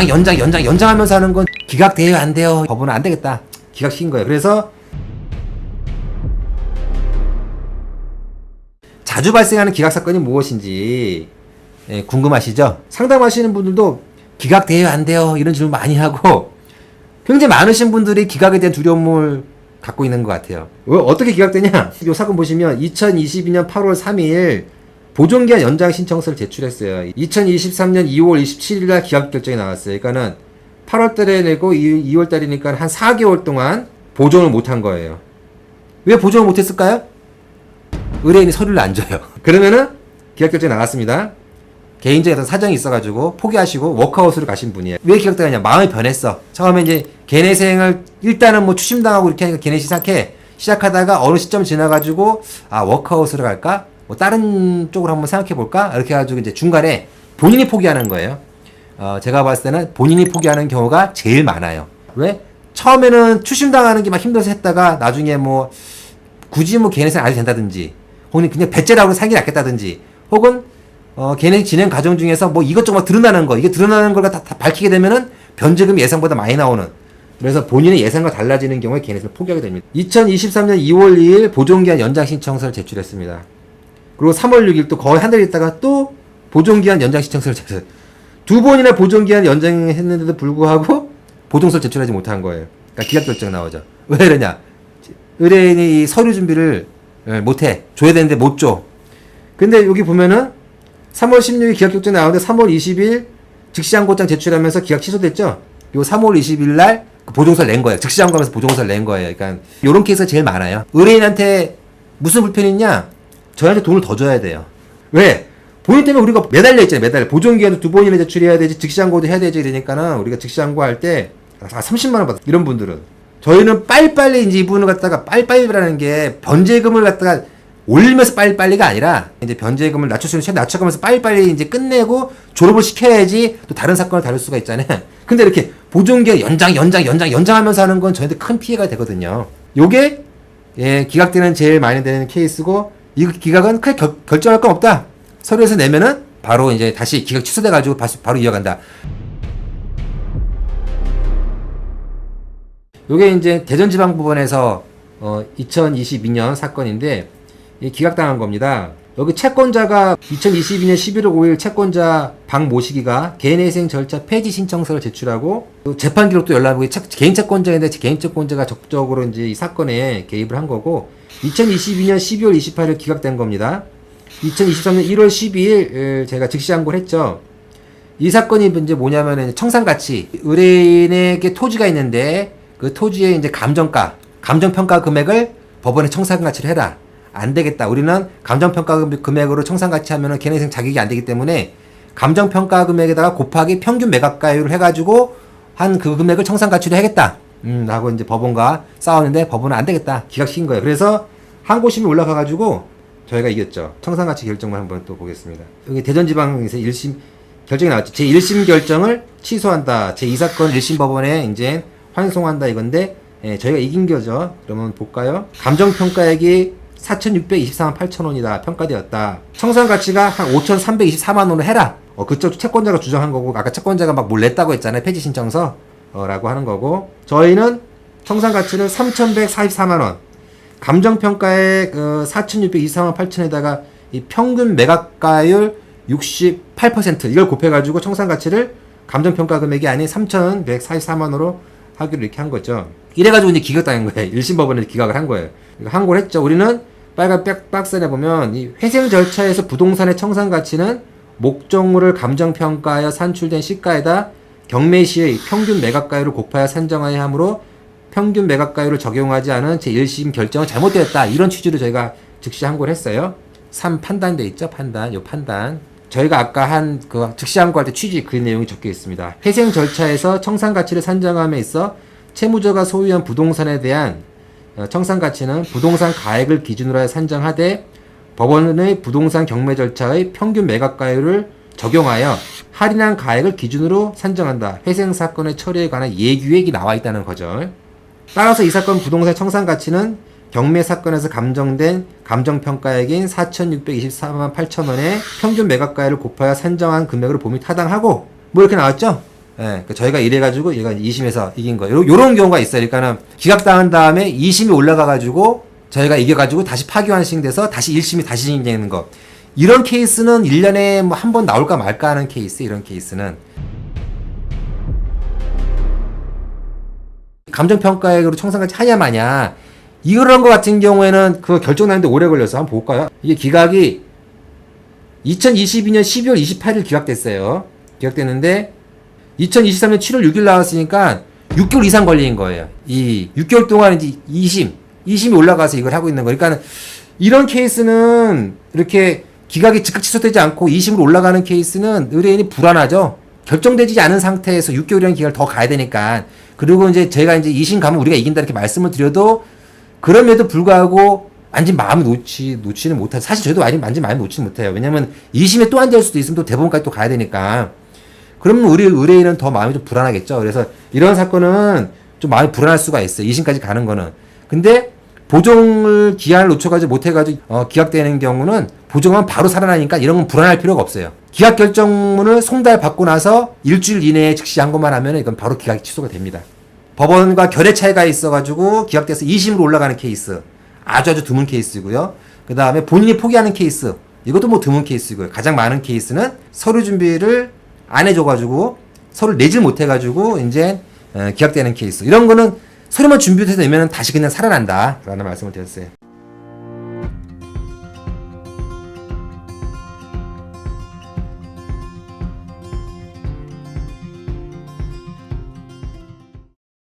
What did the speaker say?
연장하면서 하는 건 기각돼요, 안 돼요? 법원은 안 되겠다. 기각시킨 거예요. 그래서 자주 발생하는 기각 사건이 무엇인지 궁금하시죠? 상담하시는 분들도 기각돼요, 안 돼요? 이런 질문 많이 하고 굉장히 많으신 분들이 기각에 대한 두려움을 갖고 있는 것 같아요. 어떻게 기각되냐? 이 사건 보시면 2022년 8월 3일 보존기한 연장 신청서를 제출했어요. 2023년 2월 27일 날 기각 결정이 나왔어요. 그러니까는 8월 달에 내고 2월 달이니까 한 4개월 동안 보존을 못한 거예요. 왜 보존을 못했을까요? 의뢰인이 서류를 안 줘요. 그러면은 기각 결정이 나왔습니다. 개인적인 어떤 사정이 있어가지고 포기하시고 워크아웃으로 가신 분이에요. 왜 기각되냐? 마음이 변했어. 처음에 이제 개내생을 일단은 뭐 추심당하고 이렇게 하니까 개내 시작하다가 어느 시점 지나가지고 워크아웃으로 갈까? 뭐 다른 쪽으로 한번 생각해 볼까? 이렇게 해가지고 이제 중간에 본인이 포기하는 거예요. 제가 봤을 때는 본인이 포기하는 경우가 제일 많아요. 왜? 처음에는 추심당하는 게 막 힘들어서 했다가 나중에 뭐 굳이 뭐 개내생 안 해도 된다든지 혹은 그냥 배째라고 살기 낫겠다든지 혹은 개내 진행 과정 중에서 뭐 이것저것 드러나는 거, 이게 드러나는 걸 다 밝히게 되면은 변제금이 예상보다 많이 나오는, 그래서 본인의 예상과 달라지는 경우에 개내생을 포기하게 됩니다. 2023년 2월 2일 보존기한 연장 신청서를 제출했습니다. 그리고 3월 6일 또 거의 한 달 있다가 또 보존기한 연장 신청서를 제출했어요. 두 번이나 보존기한 연장했는데도 불구하고 보존서를 제출하지 못한 거예요. 그러니까 기각 결정 나오죠. 왜 이러냐? 의뢰인이 서류 준비를 못해. 줘야 되는데 못 줘. 근데 여기 보면은 3월 16일 기각 결정 나오는데 3월 20일 즉시항고장 제출하면서 기각 취소됐죠? 요 3월 20일 날 보존서를 낸 거예요. 즉시항고하면서 보존서를 낸 거예요. 그러니까 요런 케이스가 제일 많아요. 의뢰인한테 무슨 불편이 있냐? 저희한테 돈을 더 줘야 돼요. 왜? 본인 때문에 우리가 매달려 있잖아요. 매달려. 보존기한도 두 번이나 제출해야 되지, 즉시항고도 해야 되지, 이러니까는 우리가 즉시항고할 때 30만원 받아. 이런 분들은. 저희는 빨리빨리 이제 이분을 갖다가 빨리빨리라는 게 변제금을 갖다가 올리면서 빨리빨리가 아니라 이제 변제금을 낮춰가면서 빨리빨리 이제 끝내고 졸업을 시켜야지 또 다른 사건을 다룰 수가 있잖아요. 근데 이렇게 보존기한 연장하면서 하는 건 저희한테 큰 피해가 되거든요. 요게 기각되는 제일 많이 되는 케이스고, 이 기각은 크게 결정할 건 없다. 서류에서 내면은 바로 이제 다시 기각 취소돼가지고 바로 이어간다. 요게 이제 대전지방법원에서 2022년 사건인데 기각당한 겁니다. 여기 채권자가 2022년 11월 5일 채권자 박모시기가 개인회생 절차 폐지 신청서를 제출하고 또 재판 기록도 연락하고 개인 채권자인데 개인 채권자가 적극적으로 이제 이 사건에 개입을 한 거고 2022년 12월 28일 기각된 겁니다. 2023년 1월 12일 제가 즉시항고를 했죠. 이 사건이 이제 뭐냐면은 청산가치, 의뢰인에게 토지가 있는데 그 토지의 이제 감정평가 금액을 법원에 청산가치를 해라. 안 되겠다. 우리는 감정평가 금액으로 청산가치 하면은 개인회생 자격이 안 되기 때문에 감정평가 금액에다가 곱하기 평균 매각가율을 해가지고 한 그 금액을 청산가치로 해야겠다. 라고 이제 법원과 싸웠는데 법원은 안 되겠다. 기각시킨 거예요. 그래서 항고심이 올라가가지고 저희가 이겼죠. 청산가치 결정만 한번 또 보겠습니다. 여기 대전지방에서 1심 결정이 나왔죠. 제1심 결정을 취소한다. 제2사건 1심 법원에 이제 환송한다 이건데 저희가 이긴 거죠. 그러면 볼까요? 감정평가액이 4,624만 8천원이다. 평가되었다. 청산가치가 한 5,324만원을 해라. 그쪽 채권자가 주장한 거고, 아까 채권자가 막 뭘 냈다고 했잖아요. 폐지 신청서 라고 하는 거고, 저희는 청산가치를 3,144만원, 감정평가액 4,624만 8천에다가 이 평균 매각가율 68% 이걸 곱해가지고 청산가치를 감정평가 금액이 아닌 3,144만원으로 하기로 이렇게 한 거죠. 이래가지고 이제 기각당한 거예요. 1심 법원에서 기각을 한 거예요. 항고를 했죠. 우리는 빨간 박스에 보면 이 회생 절차에서 부동산의 청산가치는 목적물을 감정평가하여 산출된 시가에다 경매시의 평균 매각가율을 곱하여 산정하여야 하므로 평균 매각가율을 적용하지 않은 제1심 결정은 잘못되었다. 이런 취지로 저희가 즉시 항고를 했어요. 3 판단돼 있죠. 요 판단. 저희가 아까 한 그 즉시 항고할 때 취지 그 내용이 적혀 있습니다. 회생 절차에서 청산가치를 산정함에 있어 채무자가 소유한 부동산에 대한 청산가치는 부동산 가액을 기준으로 해 산정하되 법원의 부동산 경매 절차의 평균 매각가율을 적용하여 할인한 가액을 기준으로 산정한다. 회생 사건의 처리에 관한 예규액이 나와 있다는 거죠. 따라서 이 사건 부동산 청산가치는 경매 사건에서 감정된 감정평가액인 4,624만 8천원의 평균 매각가율을 곱하여 산정한 금액으로 봄이 타당하고 뭐 이렇게 나왔죠? 그러니까 저희가 이래가지고 얘가 2심에서 이긴 거예요. 요런 경우가 있어요. 그러니까는 기각당한 다음에 2심이 올라가가지고 저희가 이겨가지고 다시 파기환송돼서 다시 1심이 다시 진행되는 거. 이런 케이스는 1년에 뭐 한 번 나올까 말까 하는 케이스, 이런 케이스는. 감정평가액으로 청산까지 하냐 마냐. 이런 거 같은 경우에는 그 결정나는데 오래 걸려서 한번 볼까요? 이게 기각이 2022년 12월 28일 기각됐어요. 기각됐는데 2023년 7월 6일 나왔으니까 6개월 이상 걸린 거예요. 이 6개월 동안 이제 2심이 올라가서 이걸 하고 있는 거. 그러니까 이런 케이스는 이렇게 기각이 즉각 취소되지 않고 2심으로 올라가는 케이스는 의뢰인이 불안하죠. 결정되지 않은 상태에서 6개월이라는 기간을 더 가야 되니까. 그리고 이제 제가 이제 2심 가면 우리가 이긴다 이렇게 말씀을 드려도 그럼에도 불구하고 완전 마음을 놓지는 못하죠. 사실 저희도 완전 마음을 놓지는 못해요. 왜냐면 2심에 또 앉을 수도 있으면 또 대법원까지 또 가야 되니까. 그러면 우리 의뢰인은 더 마음이 좀 불안하겠죠. 그래서 이런 사건은 좀 마음이 불안할 수가 있어요. 2심까지 가는 거는. 근데 보정을 기한을 놓쳐가지고 못해가지고 기각되는 경우는 보정하면 바로 살아나니까 이런 건 불안할 필요가 없어요. 기각 결정문을 송달받고 나서 일주일 이내에 즉시 항고만 하면 이건 바로 기각이 취소가 됩니다. 법원과 결의 차이가 있어가지고 기각돼서 2심으로 올라가는 케이스. 아주 드문 케이스고요. 그 다음에 본인이 포기하는 케이스. 이것도 뭐 드문 케이스고요. 가장 많은 케이스는 서류 준비를 안 해줘가지고 서류를 내질 못해가지고 이제 기각되는 케이스. 이런 거는 서류만 준비해서 내면 다시 그냥 살아난다 라는 말씀을 드렸어요.